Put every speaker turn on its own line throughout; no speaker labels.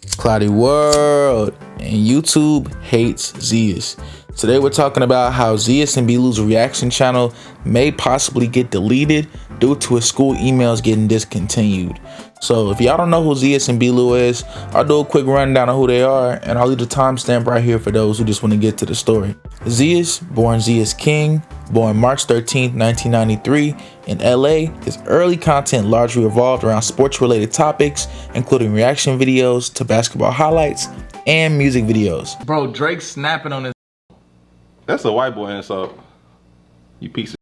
Cloudy World, and YouTube hates Zias. Today we're talking about how Zias and B.Lou's reaction channel may possibly get deleted due to his school emails getting discontinued. So if y'all don't know who Zias and B.Lou is, I'll do a quick rundown of who they are, and I'll leave the timestamp right here for those who just want to get to the story. Zias, born Zias King, born March 13, 1993 in LA, his early content largely revolved around sports-related topics, including reaction videos to basketball highlights and music videos. Bro, Drake's snapping on his...
That's a white boy insult. You piece of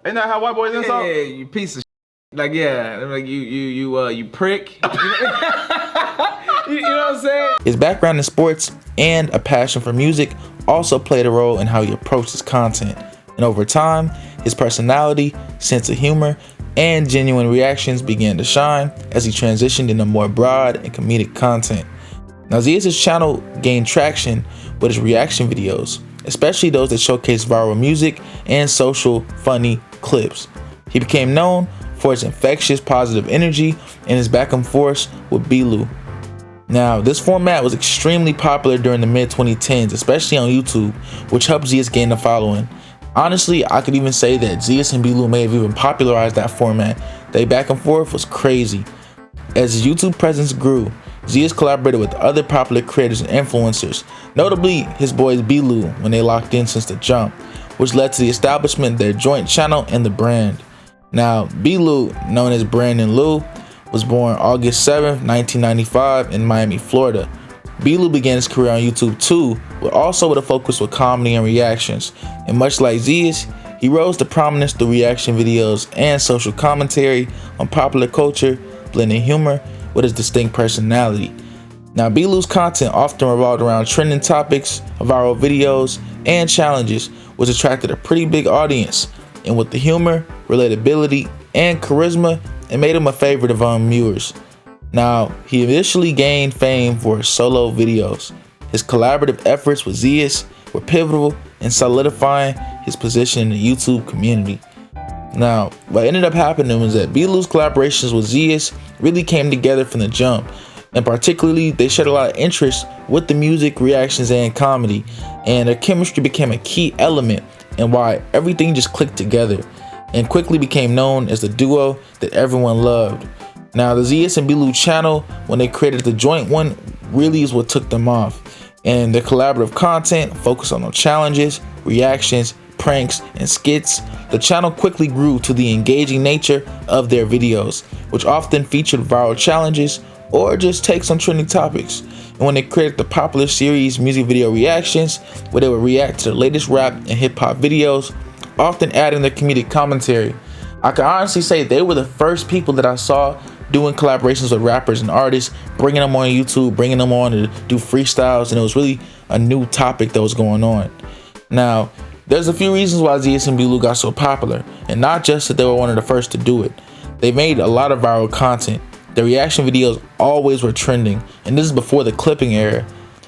Ain't that how white boys insult?
Yeah, you piece of like, yeah, like you prick. You know what I'm saying? His background in sports and a passion for music also played a role in how he approached his content. And over time, his personality, sense of humor, and genuine reactions began to shine as he transitioned into more broad and comedic content. Now, Zias' channel gained traction with his reaction videos, especially those that showcase viral music and social funny clips. He became known for his infectious positive energy and his back and forth with B.Lou. Now, this format was extremely popular during the mid-2010s, especially on YouTube, which helped Zias gain a following. Honestly, I could even say that Zias and B.Lou may have even popularized that format. Their back and forth was crazy. As his YouTube presence grew, Zias collaborated with other popular creators and influencers, notably his boys B.Lou when they locked in since the jump, which led to the establishment of their joint channel and the brand. Now, B.Lou, known as Brandon Lou, was born August 7, 1995 in Miami, Florida. B.Lou began his career on YouTube too, but also with a focus with comedy and reactions. And much like Zias, he rose to prominence through reaction videos and social commentary on popular culture, blending humor with his distinct personality. Now, B.Lou's content often revolved around trending topics, viral videos, and challenges, which attracted a pretty big audience. And with the humor, relatability, and charisma, it made him a favorite of viewers. Now, he initially gained fame for his solo videos. His collaborative efforts with Zias were pivotal in solidifying his position in the YouTube community. Now, what ended up happening was that B.Lou's collaborations with Zias really came together from the jump, and particularly they shared a lot of interest with the music, reactions, and comedy, and their chemistry became a key element in why everything just clicked together and quickly became known as the duo that everyone loved. Now, the Zias and B.Lou channel, when they created the joint one, really is what took them off, and their collaborative content focused on challenges, reactions, pranks, and skits. The channel quickly grew to the engaging nature of their videos, which often featured viral challenges or just takes on trending topics. And when they created the popular series Music Video Reactions, where they would react to the latest rap and hip-hop videos, often adding their comedic commentary, I can honestly say they were the first people that I saw doing collaborations with rappers and artists, bringing them on YouTube, bringing them on to do freestyles, and it was really a new topic that was going on. Now, there's a few reasons why Zias and B.Lou got so popular, and not just that they were one of the first to do it. They made a lot of viral content. Their reaction videos always were trending, and this is before the clipping era,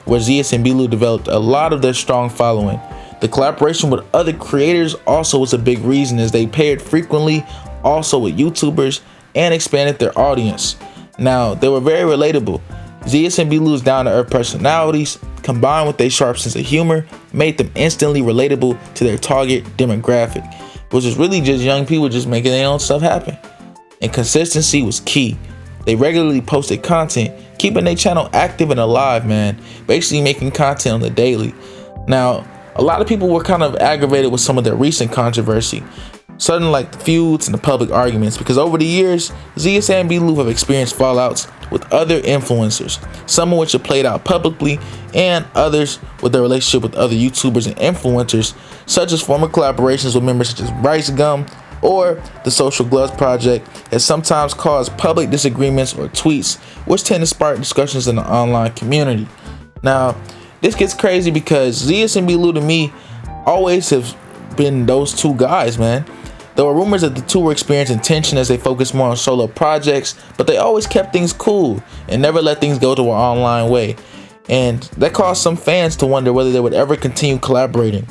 where Zias and B.Lou developed a lot of their strong following. The collaboration with other creators also was a big reason, as they paired frequently also with YouTubers and expanded their audience. Now, they were very relatable. Zias and B.Lou's down-to-earth personalities, combined with their sharp sense of humor, made them instantly relatable to their target demographic, which was really just young people just making their own stuff happen. And consistency was key. They regularly posted content, keeping their channel active and alive, man, basically making content on the daily. Now, a lot of people were kind of aggravated with some of their recent controversy, sudden like the feuds and the public arguments, because over the years, Zias and B.Lou have experienced fallouts with other influencers, some of which have played out publicly, and others with their relationship with other YouTubers and influencers, such as former collaborations with members such as Bryce Gum or the Social Gloves Project, has sometimes caused public disagreements or tweets, which tend to spark discussions in the online community. Now, this gets crazy because Zias and B.Lou to me always have been those two guys, man. There were rumors that the two were experiencing tension as they focused more on solo projects, but they always kept things cool and never let things go to an online way. And that caused some fans to wonder whether they would ever continue collaborating.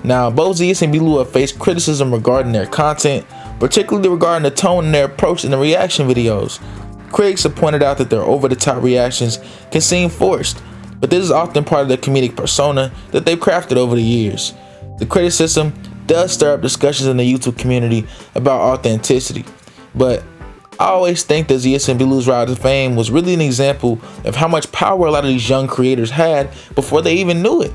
Now, both Zias and B.Lou have faced criticism regarding their content, particularly regarding the tone and their approach in the reaction videos. Critics have pointed out that their over-the-top reactions can seem forced, but this is often part of the comedic persona that they've crafted over the years. The criticism does stir up discussions in the YouTube community about authenticity, but I always think that Zias and B.Lou's route to fame was really an example of how much power a lot of these young creators had before they even knew it.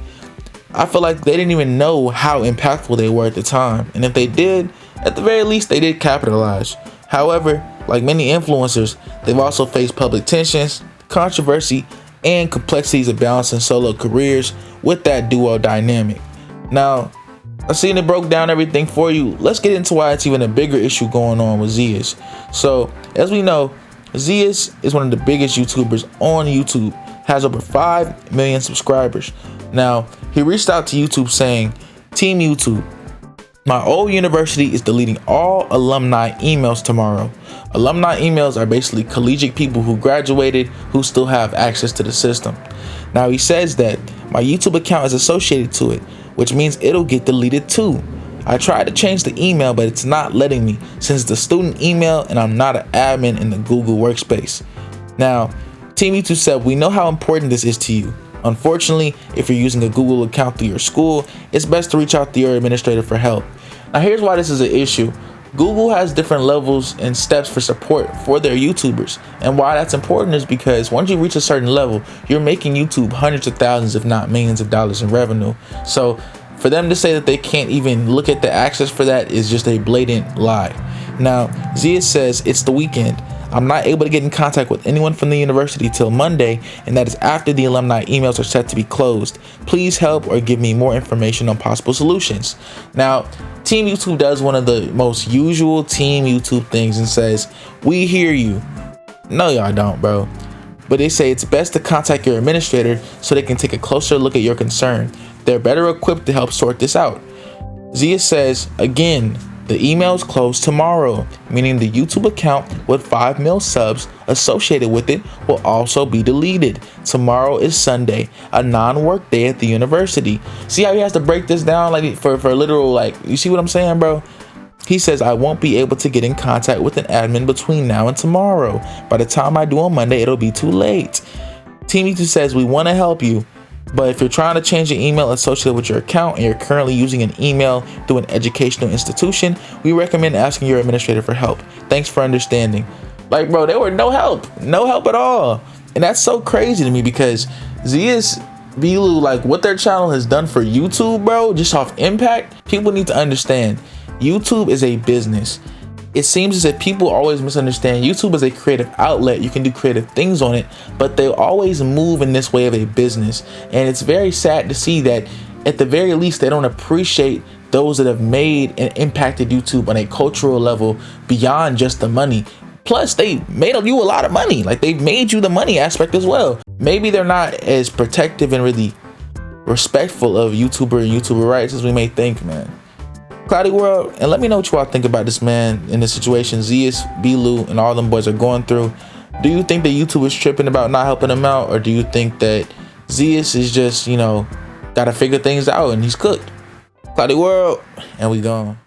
I feel like they didn't even know how impactful they were at the time, and if they did, at the very least they did capitalize. However, like many influencers, they've also faced public tensions, controversy, and complexities of balancing solo careers with that duo dynamic. Now, I've seen it broke down everything for you. Let's get into why it's even a bigger issue going on with Zias. So, as we know, Zias is one of the biggest YouTubers on YouTube, has over 5 million subscribers. Now, he reached out to YouTube saying, "Team YouTube, my old university is deleting all alumni emails tomorrow." Alumni emails are basically collegiate people who graduated who still have access to the system. Now, he says that my YouTube account is associated to it, which means it'll get deleted too. I tried to change the email, but it's not letting me since it's the student email and I'm not an admin in the Google workspace. Now, Team YouTube said, "We know how important this is to you. Unfortunately, if you're using a Google account through your school, it's best to reach out to your administrator for help." Now, here's why this is an issue. Google has different levels and steps for support for their YouTubers. And why that's important is because once you reach a certain level, you're making YouTube hundreds of thousands, if not millions of dollars in revenue. So for them to say that they can't even look at the access for that is just a blatant lie. Now, Zias says, "It's the weekend. I'm not able to get in contact with anyone from the university till Monday, and that is after the alumni emails are set to be closed. Please help or give me more information on possible solutions." Now, Team YouTube does one of the most usual Team YouTube things and says, "We hear you." No, y'all don't, bro. But they say it's best to contact your administrator so they can take a closer look at your concern. They're better equipped to help sort this out. Zias says, again, the emails close tomorrow, meaning the YouTube account with 5 mil subs associated with it will also be deleted. Tomorrow is Sunday, a non-work day at the university. See how he has to break this down like for literal, like, you see what I'm saying, bro? He says, "I won't be able to get in contact with an admin between now and tomorrow. By the time I do on Monday, it'll be too late." Team YouTube says, "We want to help you, but if you're trying to change an email associated with your account and you're currently using an email through an educational institution, we recommend asking your administrator for help. Thanks for understanding." Like, bro, there were no help at all. And that's so crazy to me because Zias, B.Lou, like what their channel has done for YouTube, bro, just off impact, people need to understand YouTube is a business. It seems as if people always misunderstand YouTube as a creative outlet. You can do creative things on it, but they always move in this way of a business. And it's very sad to see that at the very least, they don't appreciate those that have made and impacted YouTube on a cultural level beyond just the money. Plus, they made you a lot of money. Like, they've made you the money aspect as well. Maybe they're not as protective and really respectful of YouTuber and YouTuber rights as we may think, man. Cloudy World, and let me know what you all think about this man in the situation Zias, B.Lou, and all them boys are going through. Do you think that YouTube is tripping about not helping him out, or do you think that Zias is just, gotta figure things out and he's cooked? Cloudy World, and we gone.